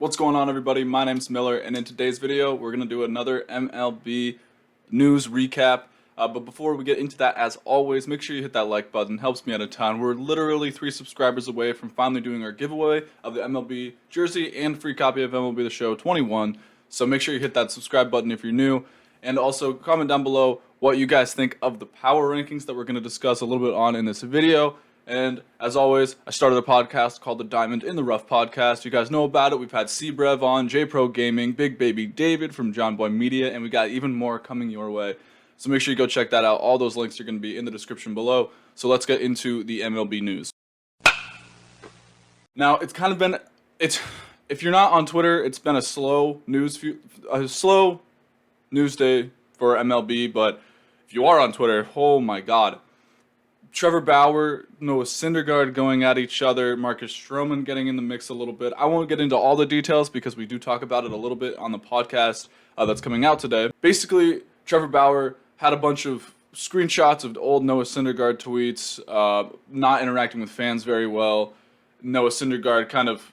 What's going on, everybody? My name's Miller, and in today's video, we're going to do another MLB News Recap. But before we get into that, as always, make sure you hit that like button. It helps me out a ton. We're literally 3 subscribers away from finally doing our giveaway of the MLB jersey and free copy of MLB The Show 21. So make sure you hit that subscribe button if you're new. And also comment down below what you guys think of the power rankings that we're going to discuss a little bit on in this video. And as always, I started a podcast called the Diamond in the Rough podcast. You guys know about it. We've had C-Brev on, J-Pro Gaming, Big Baby David from John Boy Media, and we got even more coming your way. So make sure you go check that out. All those links are going to be in the description below. So let's get into the MLB news. Now, it's kind of been, if you're not on Twitter, it's been a slow news day for MLB, but if you are on Twitter, oh my God. Trevor Bauer, Noah Syndergaard going at each other, Marcus Stroman getting in the mix a little bit. I won't get into all the details because we do talk about it a little bit on the podcast that's coming out today. Basically, Trevor Bauer had a bunch of screenshots of old Noah Syndergaard tweets, not interacting with fans very well. Noah Syndergaard kind of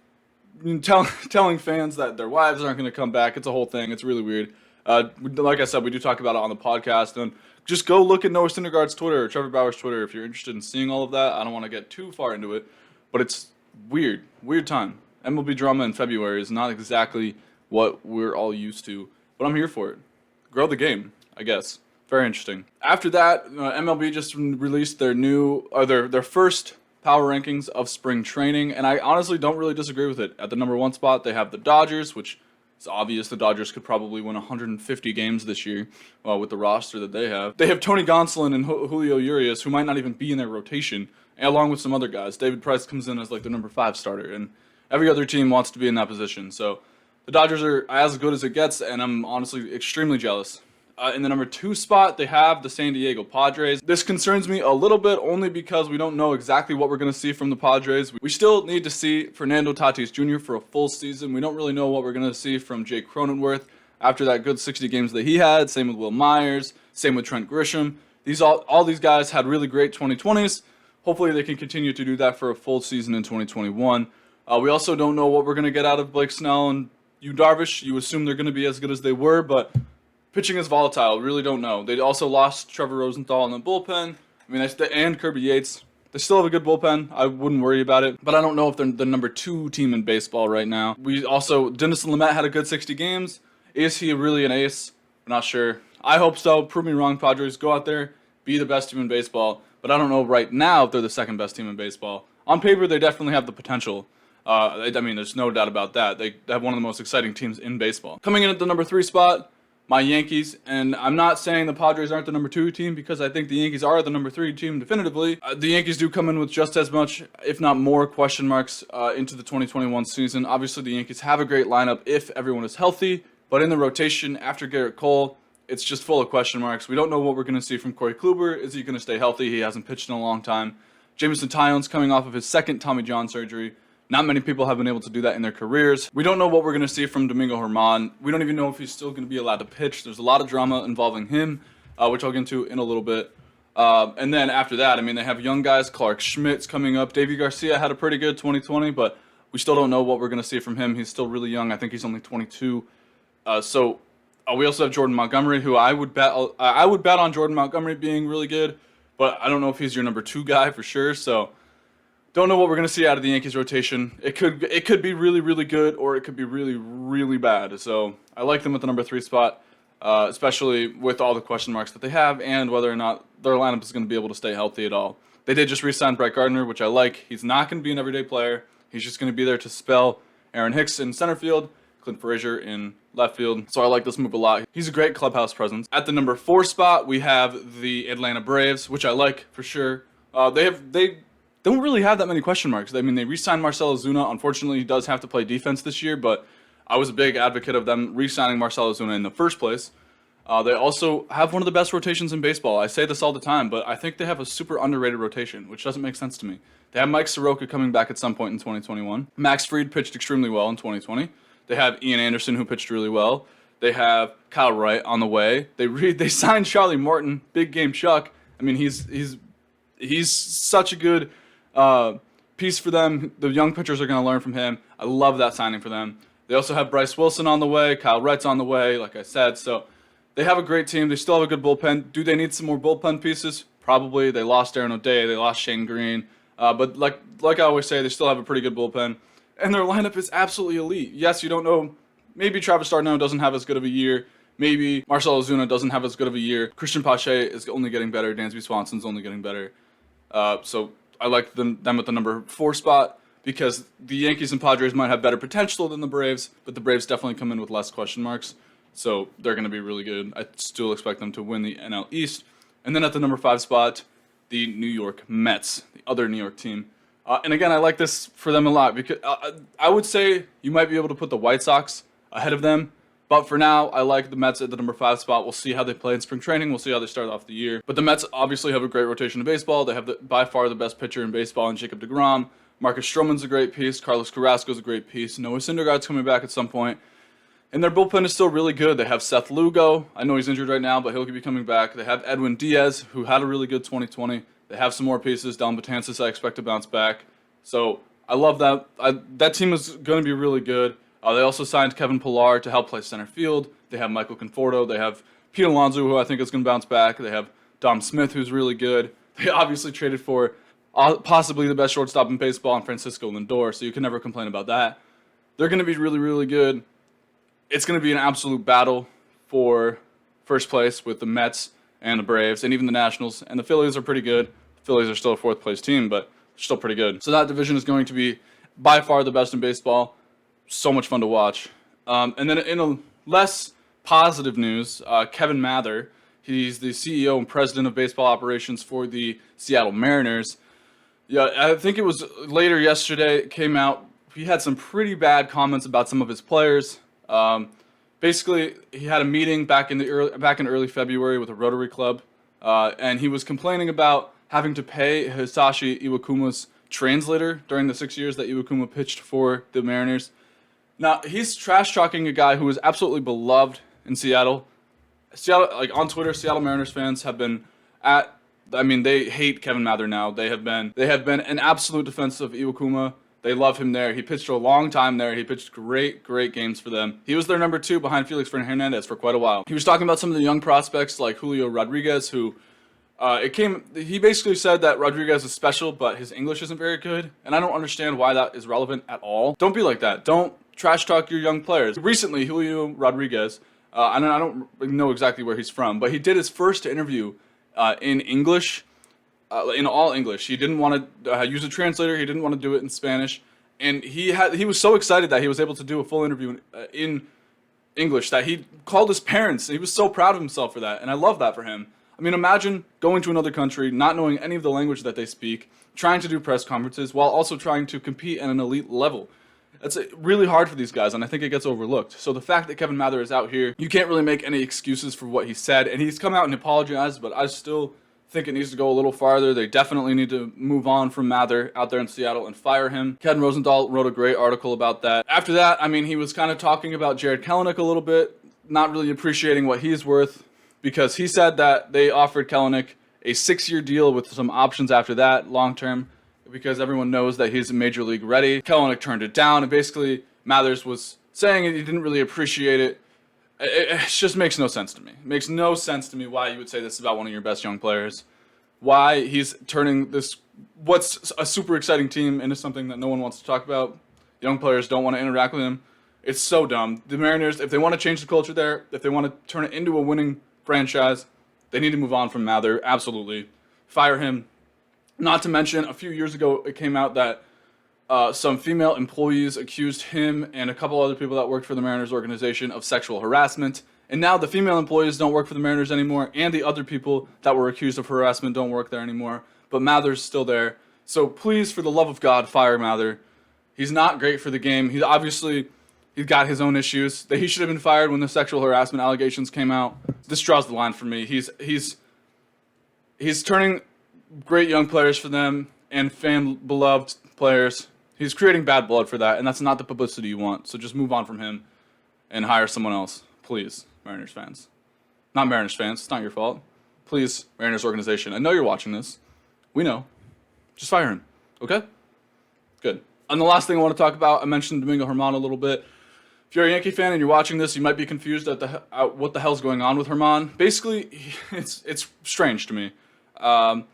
telling fans that their wives aren't going to come back. It's a whole thing. It's really weird. Like I said, we do talk about it on the podcast, and just go look at Noah Syndergaard's Twitter or Trevor Bauer's Twitter if you're interested in seeing all of that. I don't want to get too far into it, but it's weird time. MLB drama in February is not exactly what we're all used to, but I'm here for it. Grow the game, I guess. Very interesting. After that, MLB just released their first power rankings of spring training, and I honestly don't really disagree with it. At the number 1 spot, they have the Dodgers, which it's obvious the Dodgers could probably win 150 games this year with the roster that they have. They have Tony Gonsolin and Julio Urias, who might not even be in their rotation, along with some other guys. David Price comes in as like the number 5 starter, and every other team wants to be in that position. So the Dodgers are as good as it gets, and I'm honestly extremely jealous. In the number 2 spot, they have the San Diego Padres. This concerns me a little bit only because we don't know exactly what we're going to see from the Padres. We still need to see Fernando Tatis Jr. for a full season. We don't really know what we're going to see from Jake Cronenworth after that good 60 games that he had. Same with Will Myers. Same with Trent Grisham. All these guys had really great 2020s. Hopefully they can continue to do that for a full season in 2021. We also don't know what we're going to get out of Blake Snell and Yu Darvish. You assume they're going to be as good as they were, but pitching is volatile. Really don't know. They also lost Trevor Rosenthal in the bullpen. I mean, and Kirby Yates. They still have a good bullpen. I wouldn't worry about it. But I don't know if they're the number 2 team in baseball right now. Dinelson Lamet had a good 60 games. Is he really an ace? We're not sure. I hope so. Prove me wrong, Padres. Go out there, be the best team in baseball. But I don't know right now if they're the second best team in baseball. On paper, they definitely have the potential. I mean, there's no doubt about that. They have one of the most exciting teams in baseball. Coming in at the number 3 spot, my Yankees, and I'm not saying the Padres aren't the number 2 team because I think the Yankees are the number 3 team definitively. The Yankees do come in with just as much, if not more, question marks into the 2021 season. Obviously, the Yankees have a great lineup if everyone is healthy, but in the rotation after Garrett Cole, it's just full of question marks. We don't know what we're going to see from Corey Kluber. Is he going to stay healthy? He hasn't pitched in a long time. Jameson Taillon's coming off of his 2nd Tommy John surgery. Not many people have been able to do that in their careers. We don't know what we're going to see from Domingo Germán. We don't even know if he's still going to be allowed to pitch. There's a lot of drama involving him, which I'll get into in a little bit. And then after that, I mean, they have young guys. Clark Schmidt's coming up. Davey Garcia had a pretty good 2020, but we still don't know what we're going to see from him. He's still really young. I think he's only 22. We also have Jordan Montgomery, who I would bet on Jordan Montgomery being really good, but I don't know if he's your number 2 guy for sure. So don't know what we're going to see out of the Yankees rotation. It could be really, really good, or it could be really, really bad. So I like them at the number 3 spot, especially with all the question marks that they have and whether or not their lineup is going to be able to stay healthy at all. They did just re-sign Brett Gardner, which I like. He's not going to be an everyday player. He's just going to be there to spell Aaron Hicks in center field, Clint Frazier in left field. So I like this move a lot. He's a great clubhouse presence. At the number 4 spot, we have the Atlanta Braves, which I like for sure. They don't really have that many question marks. I mean, they re-signed Marcell Ozuna. Unfortunately, he does have to play defense this year, but I was a big advocate of them re-signing Marcell Ozuna in the first place. They also have one of the best rotations in baseball. I say this all the time, but I think they have a super underrated rotation, which doesn't make sense to me. They have Mike Soroka coming back at some point in 2021. Max Fried pitched extremely well in 2020. They have Ian Anderson, who pitched really well. They have Kyle Wright on the way. They signed Charlie Morton, big game Chuck. I mean, he's such a good piece for them. The young pitchers are going to learn from him. I love that signing for them. They also have Bryce Wilson on the way, Kyle Wright's on the way, like I said. So they have a great team. They still have a good bullpen. Do they need some more bullpen pieces? Probably. They lost Aaron O'Day. They lost Shane Green. But like I always say, they still have a pretty good bullpen. And their lineup is absolutely elite. Yes, you don't know. Maybe Travis d'Arnaud doesn't have as good of a year. Maybe Marcell Ozuna doesn't have as good of a year. Christian Pache is only getting better. Dansby Swanson's only getting better. So I like them at the number 4 spot because the Yankees and Padres might have better potential than the Braves, but the Braves definitely come in with less question marks. So they're going to be really good. I still expect them to win the NL East. And then at the number 5 spot, the New York Mets, the other New York team. And again, I like this for them a lot because I would say you might be able to put the White Sox ahead of them. But for now, I like the Mets at the number 5 spot. We'll see how they play in spring training. We'll see how they start off the year. But the Mets obviously have a great rotation of baseball. They have by far the best pitcher in baseball in Jacob deGrom. Marcus Stroman's a great piece. Carlos Carrasco's a great piece. Noah Syndergaard's coming back at some point. And their bullpen is still really good. They have Seth Lugo. I know he's injured right now, but he'll be coming back. They have Edwin Diaz, who had a really good 2020. They have some more pieces. Dellin Betances, I expect to bounce back. So I love that. That team is going to be really good. They also signed Kevin Pillar to help play center field. They have Michael Conforto. They have Pete Alonso, who I think is going to bounce back. They have Dom Smith, who's really good. They obviously traded for possibly the best shortstop in baseball in Francisco Lindor, so you can never complain about that. They're going to be really, really good. It's going to be an absolute battle for first place with the Mets and the Braves and even the Nationals. And the Phillies are pretty good. The Phillies are still a 4th place team, but they're still pretty good. So that division is going to be by far the best in baseball. So much fun to watch. And then in a less positive news, Kevin Mather, he's the CEO and president of baseball operations for the Seattle Mariners. Yeah, I think it was later yesterday, it came out, he had some pretty bad comments about some of his players. Basically, he had a meeting back in early February with a Rotary Club, and he was complaining about having to pay Hisashi Iwakuma's translator during the 6 years that Iwakuma pitched for the Mariners. Now, he's trash-talking a guy who is absolutely beloved in Seattle. Like on Twitter, Seattle Mariners fans have been they hate Kevin Mather now. They have been an absolute defense of Iwakuma. They love him there. He pitched for a long time there. He pitched great games for them. He was their number 2 behind Felix Hernandez for quite a while. He was talking about some of the young prospects like Julio Rodriguez, who he basically said that Rodriguez is special, but his English isn't very good, and I don't understand why that is relevant at all. Don't be like that. Don't trash talk your young players. Recently, Julio Rodriguez, I don't know exactly where he's from, but he did his first interview in English, in all English. He didn't want to use a translator. He didn't want to do it in Spanish, and he was so excited that he was able to do a full interview in English that he called his parents. He was so proud of himself for that, and I love that for him. I mean, imagine going to another country, not knowing any of the language that they speak, trying to do press conferences while also trying to compete at an elite level. It's really hard for these guys, and I think it gets overlooked. So the fact that Kevin Mather is out here, you can't really make any excuses for what he said, and he's come out and apologized, but I still think it needs to go a little farther. They definitely need to move on from Mather out there in Seattle and fire him. Ken Rosenthal wrote a great article about that. After that, I mean, he was kind of talking about Jared Kelenic a little bit, not really appreciating what he's worth, because he said that they offered Kelenic a 6-year deal with some options after that, long-term, because everyone knows that he's major league ready. Kelenic turned it down, and basically Mathers was saying he didn't really appreciate it. It just makes no sense to me. It makes no sense to me why you would say this about one of your best young players. Why he's turning this, what's a super exciting team, into something that no one wants to talk about. Young players don't want to interact with him. It's so dumb. The Mariners, if they want to change the culture there, if they want to turn it into a winning franchise, they need to move on from Mather. Absolutely. Fire him. Not to mention, a few years ago, it came out that some female employees accused him and a couple other people that worked for the Mariners organization of sexual harassment. And now the female employees don't work for the Mariners anymore, and the other people that were accused of harassment don't work there anymore. But Mather's still there. So please, for the love of God, fire Mather. He's not great for the game. He's got his own issues. That he should have been fired when the sexual harassment allegations came out. This draws the line for me. He's turning great young players for them and fan-beloved players. He's creating bad blood for that, and that's not the publicity you want. So just move on from him and hire someone else. Please, Mariners fans. Not Mariners fans. It's not your fault. Please, Mariners organization. I know you're watching this. We know. Just fire him. Okay? Good. And the last thing I want to talk about, I mentioned Domingo Germán a little bit. If you're a Yankee fan and you're watching this, you might be confused at what the hell's going on with Herman. Basically, it's strange to me. On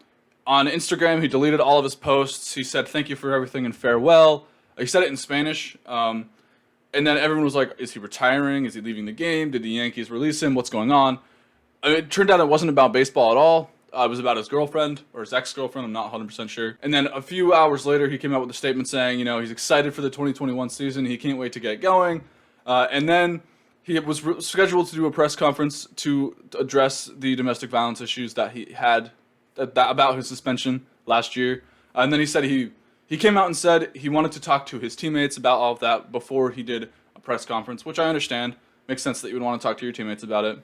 Instagram, he deleted all of his posts. He said, "Thank you for everything and farewell." He said it in Spanish. And then everyone was like, is he retiring? Is he leaving the game? Did the Yankees release him? What's going on? I mean, it turned out it wasn't about baseball at all. It was about his girlfriend or his ex-girlfriend. I'm not 100% sure. And then a few hours later, he came out with a statement saying, he's excited for the 2021 season. He can't wait to get going. And then he was scheduled to do a press conference to address the domestic violence issues that he had about his suspension last year. And then he said he came out and said he wanted to talk to his teammates about all of that before he did a press conference, which I understand. Makes sense that you would want to talk to your teammates about it.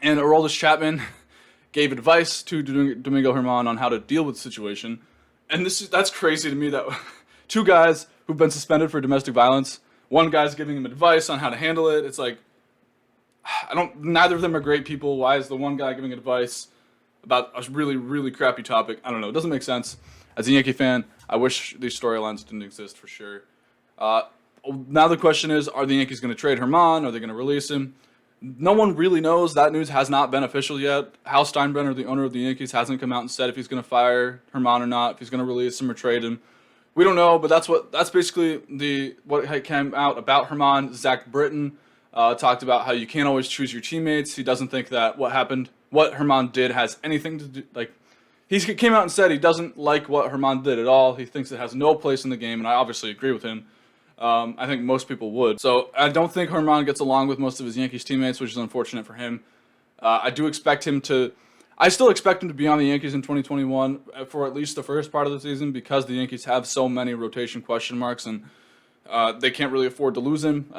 And Aroldis Chapman gave advice to Domingo Germán on how to deal with the situation. And that's crazy to me that two guys who've been suspended for domestic violence, one guy's giving him advice on how to handle it. It's like, neither of them are great people. Why is the one guy giving advice about a really, really crappy topic? I don't know. It doesn't make sense. As a Yankee fan, I wish these storylines didn't exist for sure. Now the question is, are the Yankees going to trade Germán? Are they going to release him? No one really knows. That news has not been official yet. Hal Steinbrenner, the owner of the Yankees, hasn't come out and said if he's going to fire Germán or not, if he's going to release him or trade him. We don't know, but that's basically what came out about Germán. Zach Britton talked about how you can't always choose your teammates. He doesn't think that what Germán did has anything to do, he came out and said he doesn't like what Germán did at all. He thinks it has no place in the game, and I obviously agree with him. I think most people would. So I don't think Germán gets along with most of his Yankees teammates, which is unfortunate for him. I still expect him to be on the Yankees in 2021 for at least the first part of the season because the Yankees have so many rotation question marks, and they can't really afford to lose him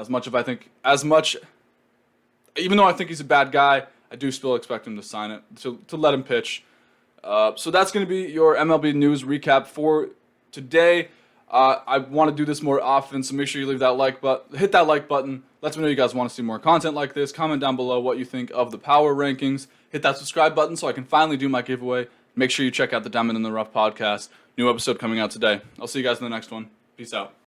even though I think he's a bad guy, I do still expect him to sign it, to let him pitch. So that's going to be your MLB News Recap for today. I want to do this more often, so make sure you hit that like button. Let me know you guys want to see more content like this. Comment down below what you think of the power rankings. Hit that subscribe button so I can finally do my giveaway. Make sure you check out the Diamond in the Rough podcast. New episode coming out today. I'll see you guys in the next one. Peace out.